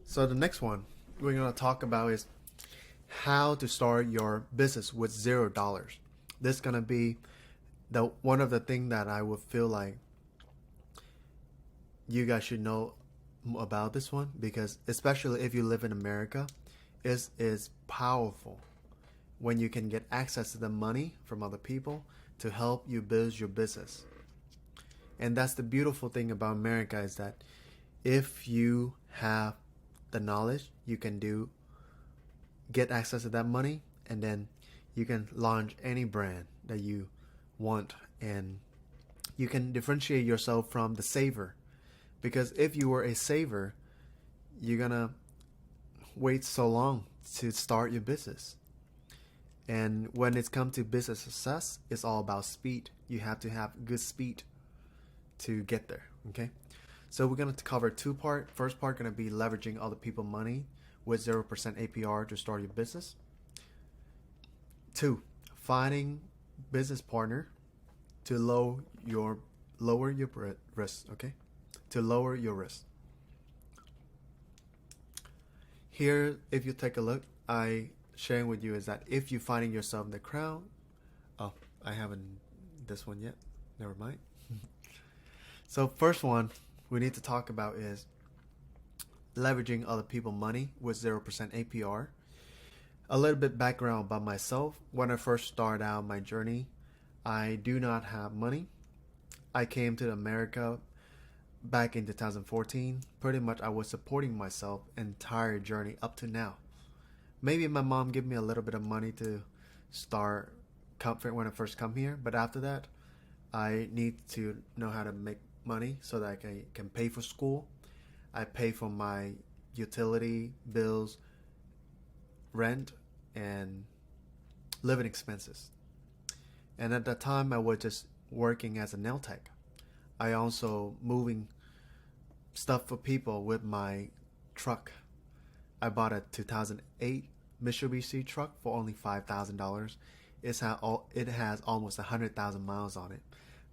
So the next one we're gonna talk about is how to start your business with $0. This is gonna be the one of the things that I would feel like you guys should know about this one, because especially if you live in America, is powerful when you can get access to the money from other people to help you build your business. And that's the beautiful thing about America, is that if you have the knowledge, you can get access to that money, and then you can launch any brand that you want, and you can differentiate yourself from the saver. Because if you were a saver, you're gonna wait so long to start your business. And when it's come to business success, it's all about speed. You have to have good speed to get there. Okay, so we're gonna cover two part. First part gonna be leveraging other people's money with 0% APR to start your business. Two, finding business partner to lower your risk. Okay, to lower your risk. Here, if you take a look, I sharing with you is that if you're finding yourself in the crowd, oh, I haven't this one yet. Never mind. So first one we need to talk about is leveraging other people's money with 0% APR. A little bit background about myself. When I first started out my journey, I do not have money. I came to America back in 2014. Pretty much I was supporting myself entire journey up to now. Maybe my mom gave me a little bit of money to start comfort when I first come here, but after that I need to know how to make money so that I can pay for school. I pay for my utility bills, rent, and living expenses. And at that time I was just working as a nail tech. I also moving stuff for people with my truck. I bought a 2008 Mitsubishi truck for only $5,000. It has almost 100,000 miles on it.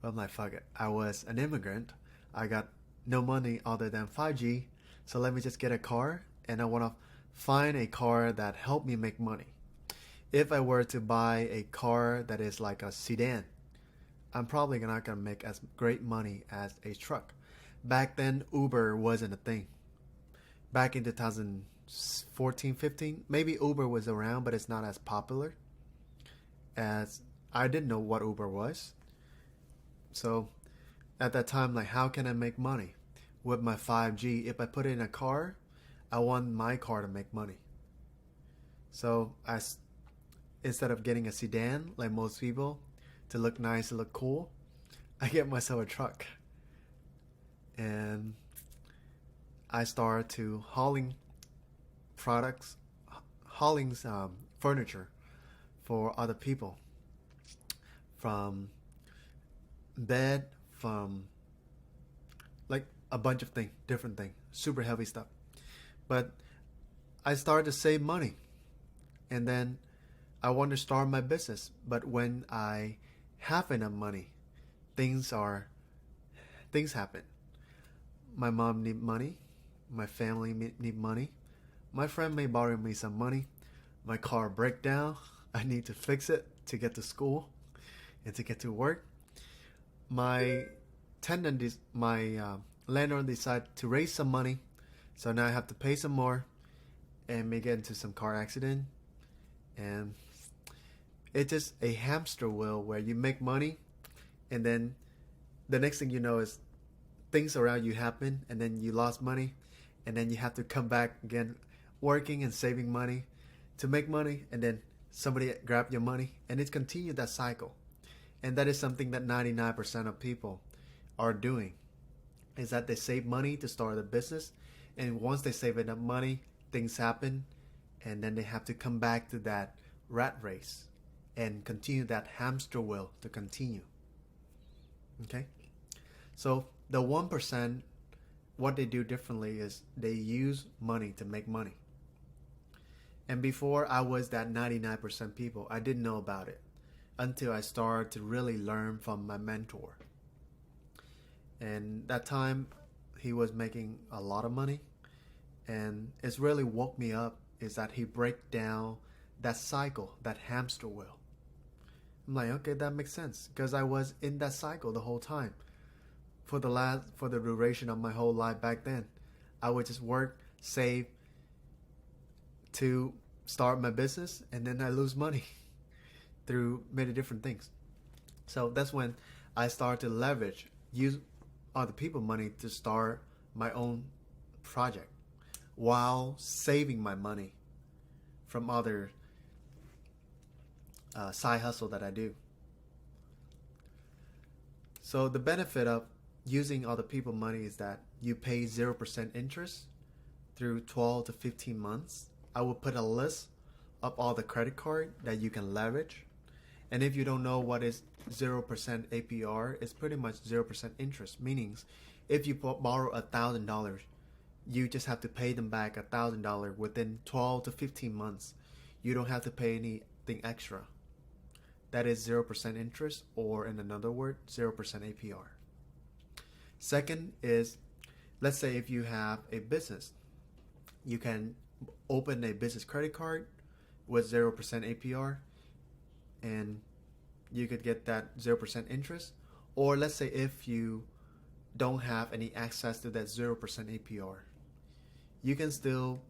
But I'm like, fuck it. I was an immigrant. I got no money other than 5G. So let me just get a car. And I want to find a car that helped me make money. If I were to buy a car that is like a sedan, I'm probably not going to make as great money as a truck. Back then, Uber wasn't a thing. Back in 2014, 15, maybe Uber was around, but it's not as popular, as I didn't know what Uber was. So at that time, like, how can I make money with my 5G? If I put it in a car, I want my car to make money. So instead of getting a sedan like most people to look nice, to look cool, I get myself a truck. And I started to hauling furniture for other people, from bed, from like a bunch of different things, super heavy stuff. But I started to save money, and then I wanted to start my business. But when I have enough money, things happen. My mom need money. My family need money. My friend may borrow me some money. My car break down. I need to fix it to get to school and to get to work. My landlord decided to raise some money, so now I have to pay some more and may get into some car accident. And it's just a hamster wheel where you make money, and then the next thing you know is things around you happen, and then you lost money, and then you have to come back again working and saving money to make money, and then somebody grab your money, and it's continued that cycle. And that is something that 99% of people are doing, is that they save money to start a business, and once they save enough money, things happen, and then they have to come back to that rat race and continue that hamster wheel to continue. Okay, so the 1%, what they do differently is they use money to make money. And before I was that 99% people, I didn't know about it until I started to really learn from my mentor. And that time he was making a lot of money, And it's really woke me up is that he break down that cycle, that hamster wheel. I'm like, okay, that makes sense because I was in that cycle the whole time for the duration of my whole life back then. I would just work, save to start my business, and then I lose money through many different things. So that's when I started to use other people's money to start my own project while saving my money from other side hustle that I do. So the benefit of using other people's money is that you pay 0% interest through 12 to 15 months. I will put a list of all the credit card that you can leverage. And if you don't know what is 0% APR, it's pretty much 0% interest. Meaning, if you borrow $1,000, you just have to pay them back $1,000 within 12 to 15 months. You don't have to pay anything extra. That is 0% interest, or in another word, 0% APR. Second is, let's say if you have a business, you can open a business credit card with 0% APR, and you could get that 0% interest. Or let's say if you don't have any access to that 0% APR, you can still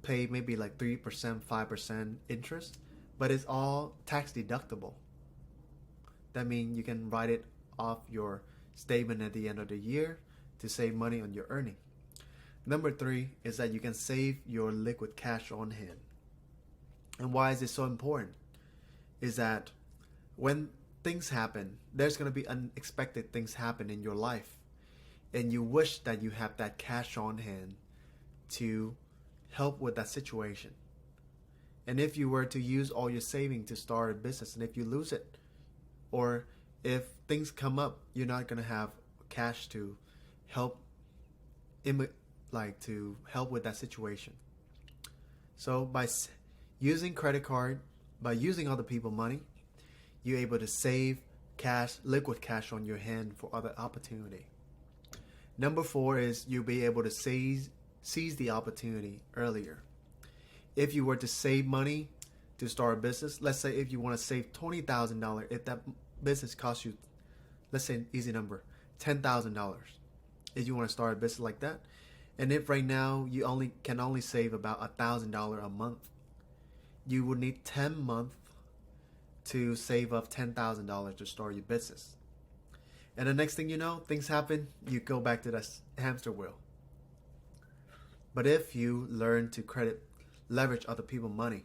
pay maybe like 3%, 5% interest, but it's all tax deductible. That means you can write it off your statement at the end of the year to save money on your earning. Number 3 is that you can save your liquid cash on hand. And why is it so important? Is that when things happen, there's going to be unexpected things happen in your life, and you wish that you have that cash on hand to help with that situation. And if you were to use all your saving to start a business, and if you lose it, or if things come up, you're not going to have cash to help to help with that situation. So by using credit card, by using other people's money, you're able to save cash, liquid cash on your hand for other opportunity. Number 4 is you'll be able to seize the opportunity earlier. If you were to save money to start a business, let's say if you want to save $20,000, if that business costs you, let's say an easy number, $10,000, if you want to start a business like that, and if right now you can only save about $1,000 a month, you would need 10 months to save up $10,000 to start your business. And the next thing you know, things happen, you go back to that hamster wheel. But if you learn to leverage other people's money,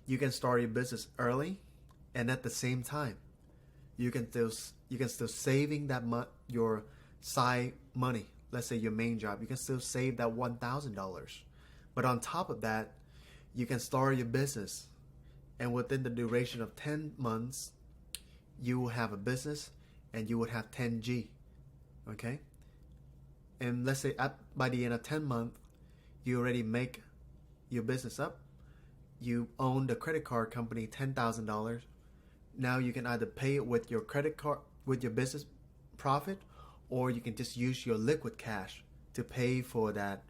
you can start your business early, and at the same time, you can still saving that your side money. Let's say your main job, you can still save that $1,000. But on top of that, you can start your business, and within the duration of 10 months, you will have a business, and you would have 10G. Okay? And let's say by the end of 10 months, you already make your business up. You own the credit card company $10,000. Now you can either pay it with your credit card, with your business profit, or you can just use your liquid cash to pay for that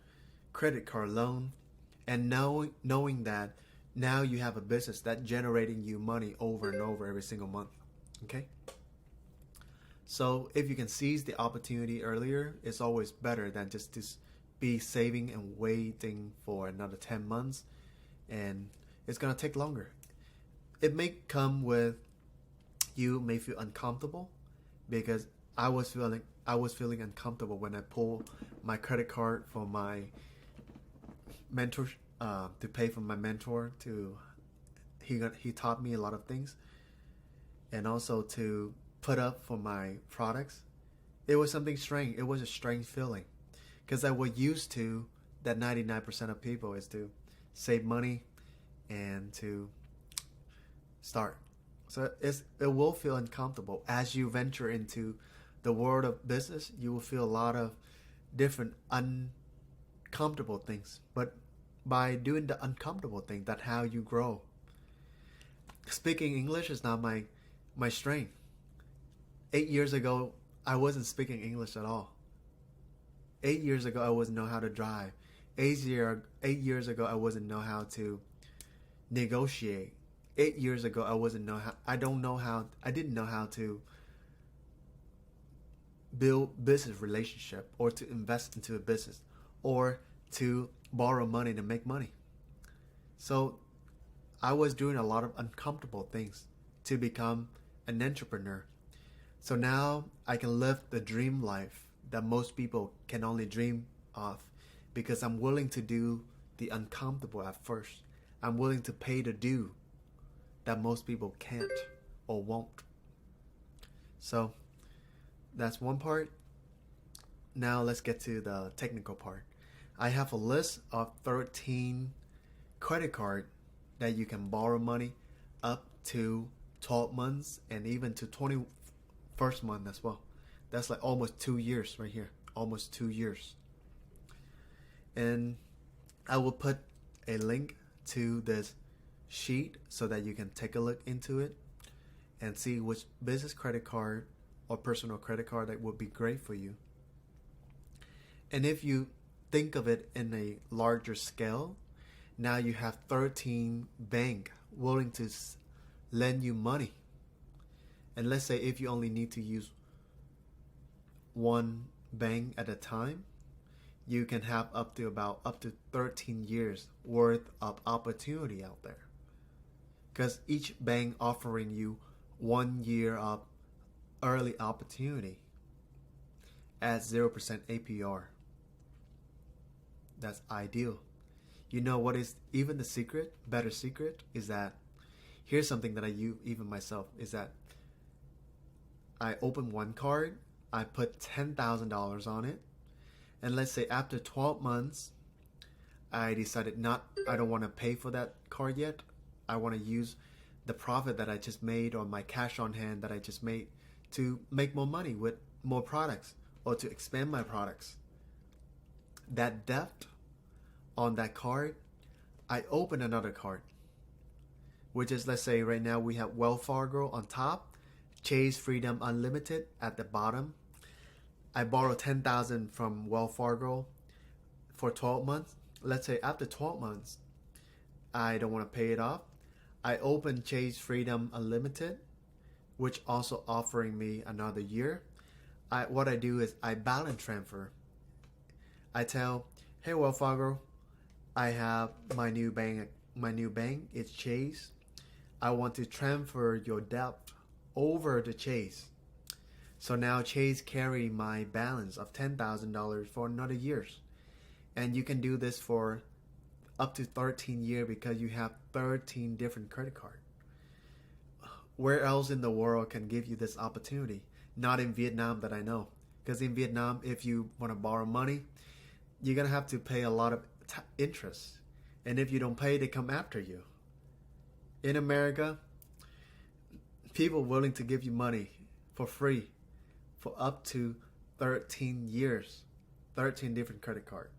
credit card loan. And knowing that now you have a business that's generating you money over and over every single month. Okay? So if you can seize the opportunity earlier, it's always better than just to be saving and waiting for another 10 months. And it's going to take longer. It may come with, you may feel uncomfortable, because I was feeling uncomfortable when I pulled my credit card for my mentor, to pay for my mentor. He taught me a lot of things, and also to put up for my products. It was something strange. It was a strange feeling, because I was used to that 99% of people is to save money and to start. So it will feel uncomfortable. As you venture into the world of business, you will feel a lot of different uncomfortable things. But by doing the uncomfortable thing, that's how you grow. Speaking English is not my strength. 8 years ago, I wasn't speaking English at all. 8 years ago, I wasn't know how to drive. 8 years ago, I wasn't know how to negotiate. 8 years ago, I didn't know how to build business relationship, or to invest into a business, or to borrow money to make money. So I was doing a lot of uncomfortable things to become an entrepreneur. So now I can live the dream life that most people can only dream of, because I'm willing to do the uncomfortable at first. I'm willing to pay the due that most people can't or won't. So that's one part. Now let's get to the technical part. I have a list of 13 credit cards that you can borrow money up to 12 months and even to 21st month as well. That's like almost 2 years right here. Almost 2 years. And I will put a link to this sheet so that you can take a look into it and see which business credit card or personal credit card that would be great for you. And if you think of it in a larger scale, now you have 13 banks willing to lend you money. And let's say if you only need to use one bank at a time, you can have up to 13 years worth of opportunity out there. Because each bank offering you 1 year of early opportunity at 0% APR. That's ideal. You know what is even the secret, better secret, is that here's something that I use even myself, is that I open one card, I put $10,000 on it, and let's say after 12 months, I decided I don't want to pay for that card yet. I want to use the profit that I just made, or my cash on hand that I just made, to make more money with more products, or to expand my products. That debt on that card, I open another card, which is, let's say right now we have Wells Fargo on top, Chase Freedom Unlimited at the bottom. I borrow $10,000 from Wells Fargo for 12 months. Let's say after 12 months, I don't want to pay it off. I open Chase Freedom Unlimited, which also offering me another year. What I do is I balance transfer. I tell, hey Wells Fargo, I have my new bank. It's Chase. I want to transfer your debt over to Chase. So now Chase carry my balance of $10,000 for another years. And you can do this for up to 13 years because you have 13 different credit cards. Where else in the world can give you this opportunity? Not in Vietnam that I know. Because in Vietnam, if you want to borrow money, you're going to have to pay a lot of interest. And if you don't pay, they come after you. In America, people willing to give you money for free for up to 13 years, 13 different credit cards.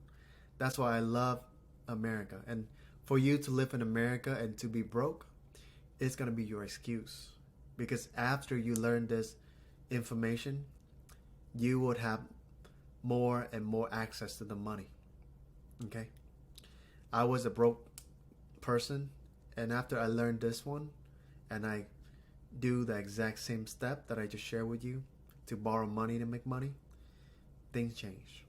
That's why I love America. And for you to live in America and to be broke, it's going to be your excuse. Because after you learn this information, you would have more and more access to the money. Okay? I was a broke person, and after I learned this one, and I do the exact same step that I just shared with you to borrow money to make money, things change.